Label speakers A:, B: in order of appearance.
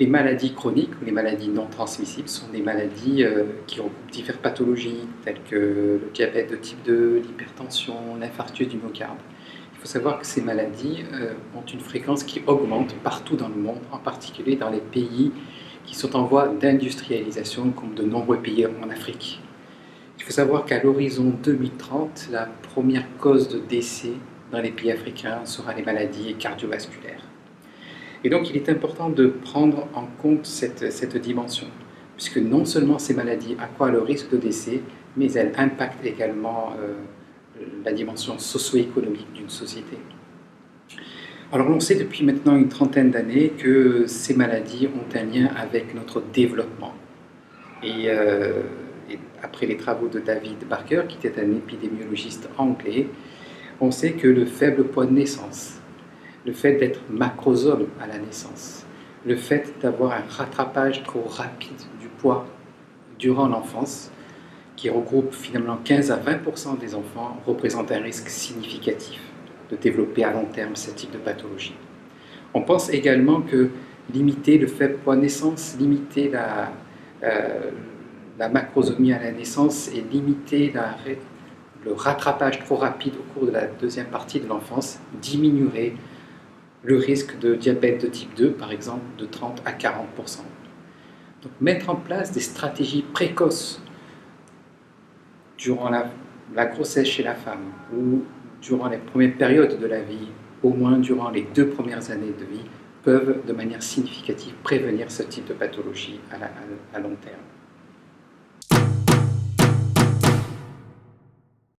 A: les maladies chroniques ou les maladies non transmissibles sont des maladies qui regroupent diverses pathologies telles que le diabète de type 2, l'hypertension, l'infarctus du myocarde. Il faut savoir que ces maladies ont une fréquence qui augmente partout dans le monde, en particulier dans les pays qui sont en voie d'industrialisation, comme de nombreux pays en Afrique. Il faut savoir qu'à l'horizon 2030, la première cause de décès dans les pays africains sera les maladies cardiovasculaires. Et donc il est important de prendre en compte cette dimension, puisque non seulement ces maladies accroissent le risque de décès, mais elles impactent également la dimension socio-économique d'une société. Alors on sait depuis maintenant une trentaine d'années que ces maladies ont un lien avec notre développement. Et après les travaux de David Barker, qui était un épidémiologiste anglais, on sait que le faible poids de naissance, le fait d'être macrosome à la naissance, le fait d'avoir un rattrapage trop rapide du poids durant l'enfance, qui regroupe finalement 15 à 20% des enfants, représente un risque significatif de développer à long terme ce type de pathologie. On pense également que limiter le faible poids de naissance, limiter la macrosomie à la naissance et limiter le rattrapage trop rapide au cours de la deuxième partie de l'enfance diminuerait le risque de diabète de type 2, par exemple, de 30 à 40%. Donc mettre en place des stratégies précoces durant la grossesse chez la femme ou durant les premières périodes de la vie, au moins durant les 2 premières années de vie, peuvent de manière significative prévenir ce type de pathologie à long terme.